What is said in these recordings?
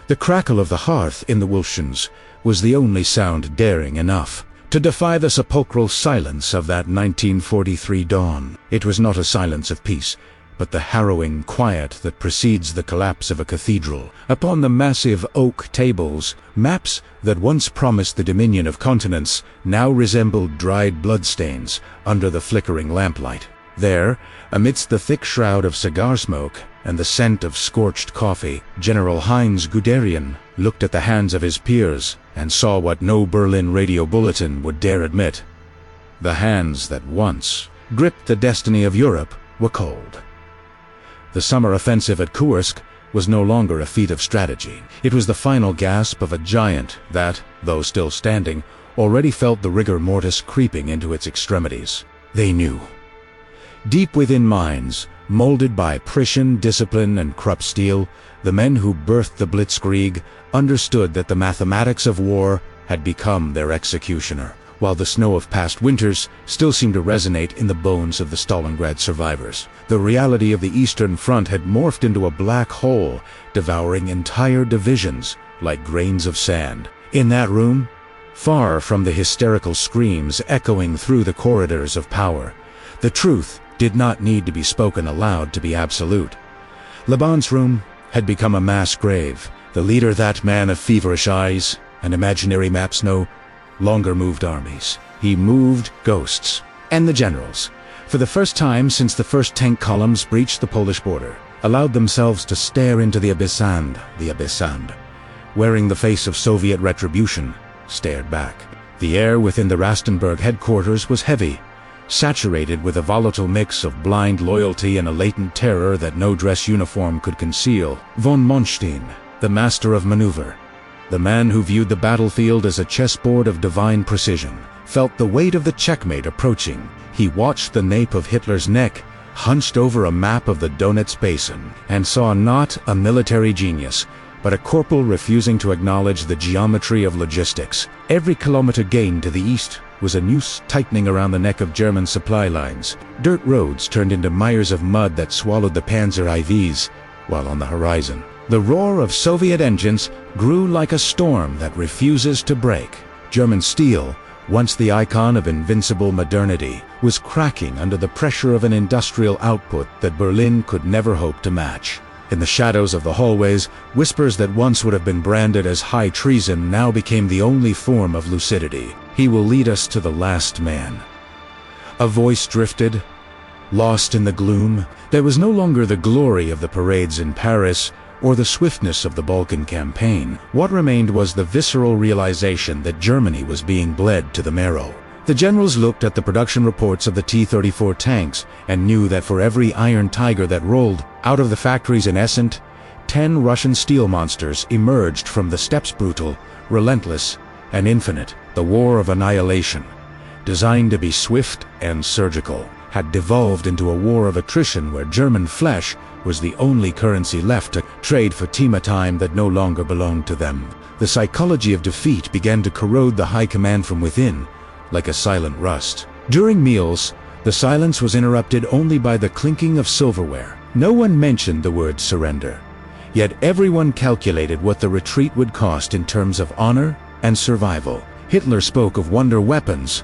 The crackle of the hearth in the Wolfsschanze was the only sound daring enough to defy the sepulchral silence of that 1943 dawn. It was not a silence of peace, but the harrowing quiet that precedes the collapse of a cathedral. Upon the massive oak tables, maps that once promised the dominion of continents now resembled dried bloodstains under the flickering lamplight. There, amidst the thick shroud of cigar smoke and the scent of scorched coffee, General Heinz Guderian looked at the hands of his peers and saw what no Berlin radio bulletin would dare admit. The hands that once gripped the destiny of Europe were cold. The summer offensive at Kursk was no longer a feat of strategy. It was the final gasp of a giant that, though still standing, already felt the rigor mortis creeping into its extremities. They knew. Deep within minds, molded by Prussian discipline and Krupp steel, the men who birthed the Blitzkrieg understood that the mathematics of war had become their executioner, while the snow of past winters still seemed to resonate in the bones of the Stalingrad survivors. The reality of the Eastern Front had morphed into a black hole, devouring entire divisions like grains of sand. In that room, far from the hysterical screams echoing through the corridors of power, the truth did not need to be spoken aloud to be absolute. Laban's room had become a mass grave. The leader, that man of feverish eyes and imaginary maps, no longer moved armies. He moved ghosts. And the generals, for the first time since the first tank columns breached the Polish border, allowed themselves to stare into the abyssand, wearing the face of Soviet retribution, stared back. The air within the Rastenburg headquarters was heavy, saturated with a volatile mix of blind loyalty and a latent terror that no dress uniform could conceal. Von Monstein, the master of maneuver, the man who viewed the battlefield as a chessboard of divine precision, felt the weight of the checkmate approaching. He watched the nape of Hitler's neck hunched over a map of the Donetsk basin, and saw not a military genius, but a corporal refusing to acknowledge the geometry of logistics. Every kilometer gained to the east was a noose tightening around the neck of German supply lines. Dirt roads turned into mires of mud that swallowed the Panzer IVs, while on the horizon, the roar of Soviet engines grew like a storm that refuses to break. German steel, once the icon of invincible modernity, was cracking under the pressure of an industrial output that Berlin could never hope to match. In the shadows of the hallways, whispers that once would have been branded as high treason now became the only form of lucidity. He will lead us to the last man. A voice drifted, lost in the gloom. There was no longer the glory of the parades in Paris or the swiftness of the Balkan campaign. What remained was the visceral realization that Germany was being bled to the marrow. The generals looked at the production reports of the T-34 tanks and knew that for every Iron Tiger that rolled out of the factories in Essen, 10 Russian steel monsters emerged from the steppes, brutal, relentless, and infinite. The war of annihilation, designed to be swift and surgical, had devolved into a war of attrition where German flesh was the only currency left to trade for time that no longer belonged to them. The psychology of defeat began to corrode the high command from within, like a silent rust. During meals, the silence was interrupted only by the clinking of silverware. No one mentioned the word surrender, yet everyone calculated what the retreat would cost in terms of honor and survival. Hitler spoke of wonder weapons,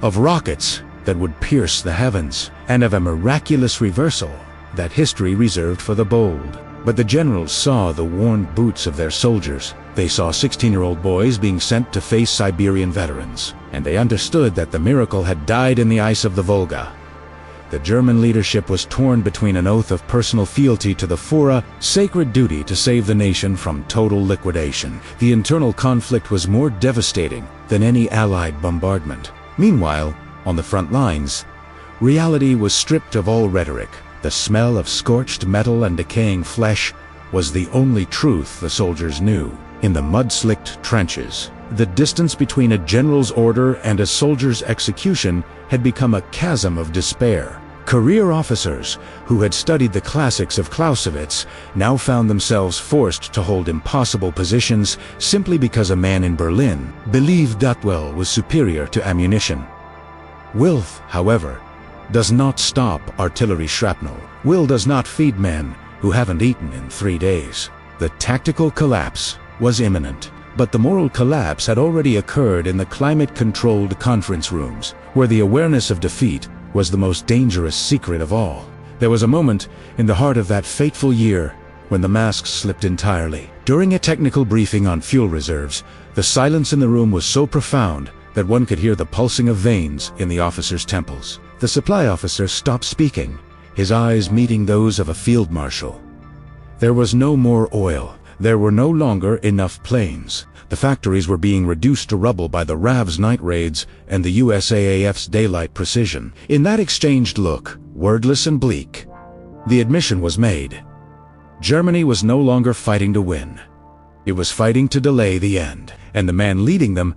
of rockets that would pierce the heavens, and of a miraculous reversal that history reserved for the bold. But the generals saw the worn boots of their soldiers. They saw 16-year-old boys being sent to face Siberian veterans, and they understood that the miracle had died in the ice of the Volga. The German leadership was torn between an oath of personal fealty to the Führer, sacred duty to save the nation from total liquidation. The internal conflict was more devastating than any Allied bombardment. Meanwhile, on the front lines, reality was stripped of all rhetoric. The smell of scorched metal and decaying flesh was the only truth the soldiers knew. In the mud-slicked trenches, the distance between a general's order and a soldier's execution had become a chasm of despair. Career officers who had studied the classics of Clausewitz now found themselves forced to hold impossible positions simply because a man in Berlin believed Duttwell was superior to ammunition. Will, however, does not stop artillery shrapnel. Will does not feed men who haven't eaten in 3 days. The tactical collapse was imminent. But the moral collapse had already occurred in the climate-controlled conference rooms, where the awareness of defeat was the most dangerous secret of all. There was a moment in the heart of that fateful year when the masks slipped entirely. During a technical briefing on fuel reserves, the silence in the room was so profound that one could hear the pulsing of veins in the officers' temples. The supply officer stopped speaking, his eyes meeting those of a field marshal. There was no more oil. There were no longer enough planes. The factories were being reduced to rubble by the RAV's night raids and the USAAF's daylight precision. In that exchanged look, wordless and bleak, the admission was made. Germany was no longer fighting to win. It was fighting to delay the end, and the man leading them,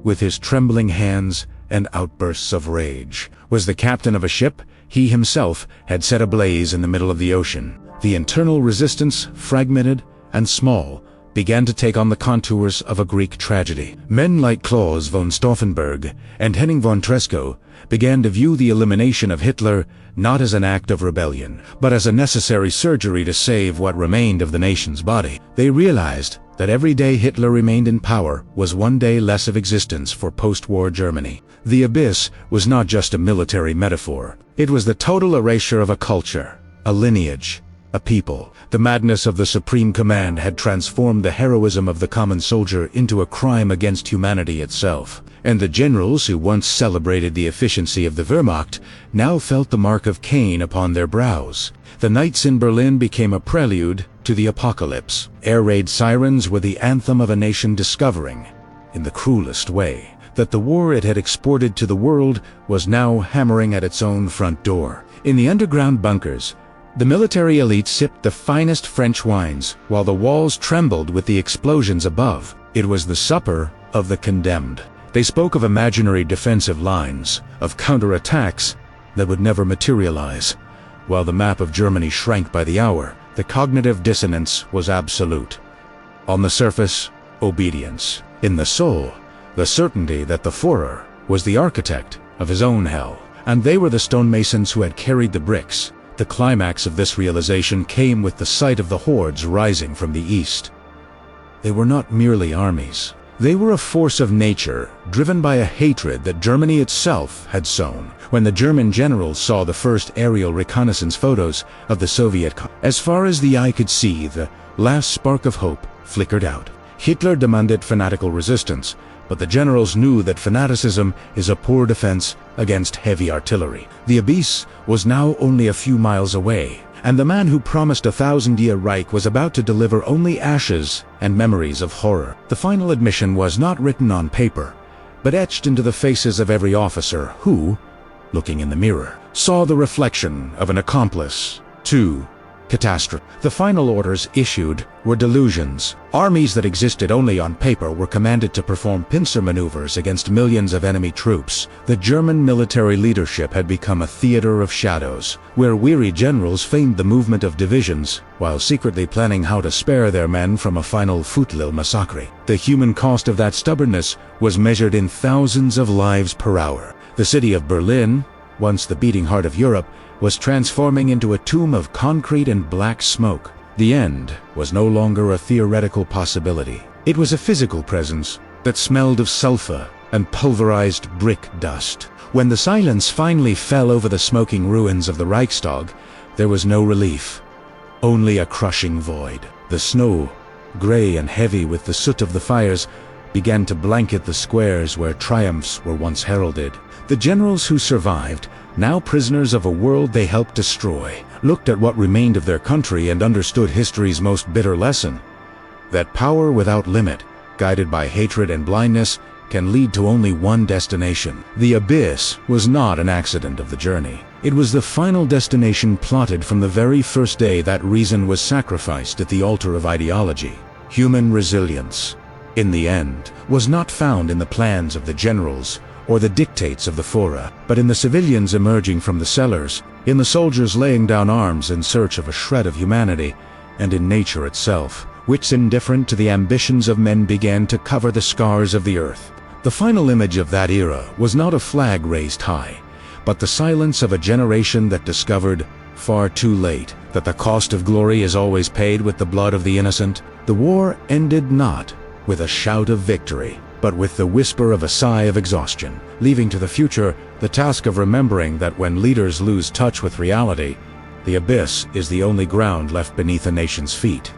with his trembling hands and outbursts of rage, was the captain of a ship he himself had set ablaze in the middle of the ocean. The internal resistance, fragmented and small, began to take on the contours of a Greek tragedy. Men like Claus von Stauffenberg and Henning von Treschow began to view the elimination of Hitler not as an act of rebellion, but as a necessary surgery to save what remained of the nation's body. They realized that every day Hitler remained in power was one day less of existence for post-war Germany. The abyss was not just a military metaphor. It was the total erasure of a culture, a lineage, a people. The madness of the Supreme Command had transformed the heroism of the common soldier into a crime against humanity itself. And the generals who once celebrated the efficiency of the Wehrmacht now felt the mark of Cain upon their brows. The nights in Berlin became a prelude to the apocalypse. Air raid sirens were the anthem of a nation discovering, in the cruelest way, that the war it had exported to the world was now hammering at its own front door. In the underground bunkers, the military elite sipped the finest French wines, while the walls trembled with the explosions above. It was the supper of the condemned. They spoke of imaginary defensive lines, of counterattacks that would never materialize. While the map of Germany shrank by the hour, the cognitive dissonance was absolute. On the surface, obedience. In the soul, the certainty that the Führer was the architect of his own hell, and they were the stonemasons who had carried the bricks. The climax of this realization came with the sight of the hordes rising from the east. They were not merely armies. They were a force of nature, driven by a hatred that Germany itself had sown. When the German generals saw the first aerial reconnaissance photos of the Soviet, as far as the eye could see, the last spark of hope flickered out. Hitler demanded fanatical resistance, but the generals knew that fanaticism is a poor defense against heavy artillery. The abyss was now only a few miles away, and the man who promised a 1,000-year Reich was about to deliver only ashes and memories of horror. The final admission was not written on paper, but etched into the faces of every officer who, looking in the mirror, saw the reflection of an accomplice to catastrophe. The final orders issued were delusions. Armies that existed only on paper were commanded to perform pincer maneuvers against millions of enemy troops. The German military leadership had become a theater of shadows, where weary generals feigned the movement of divisions while secretly planning how to spare their men from a final futile massacre. The human cost of that stubbornness was measured in thousands of lives per hour. The city of Berlin, once the beating heart of Europe, was transforming into a tomb of concrete and black smoke. The end was no longer a theoretical possibility. It was a physical presence that smelled of sulfur and pulverized brick dust. When the silence finally fell over the smoking ruins of the Reichstag, there was no relief, only a crushing void. The snow, gray and heavy with the soot of the fires, began to blanket the squares where triumphs were once heralded. The generals who survived, now prisoners of a world they helped destroy, looked at what remained of their country and understood history's most bitter lesson: that power without limit, guided by hatred and blindness, can lead to only one destination. The abyss was not an accident of the journey. It was the final destination plotted from the very first day that reason was sacrificed at the altar of ideology. Human resilience, in the end, was not found in the plans of the generals or the dictates of the Führer, but in the civilians emerging from the cellars, in the soldiers laying down arms in search of a shred of humanity, and in nature itself, which, indifferent to the ambitions of men, began to cover the scars of the earth. The final image of that era was not a flag raised high, but the silence of a generation that discovered far too late, that the cost of glory is always paid with the blood of the innocent, the war ended not with a shout of victory, but with the whisper of a sigh of exhaustion, leaving to the future the task of remembering that when leaders lose touch with reality, the abyss is the only ground left beneath a nation's feet.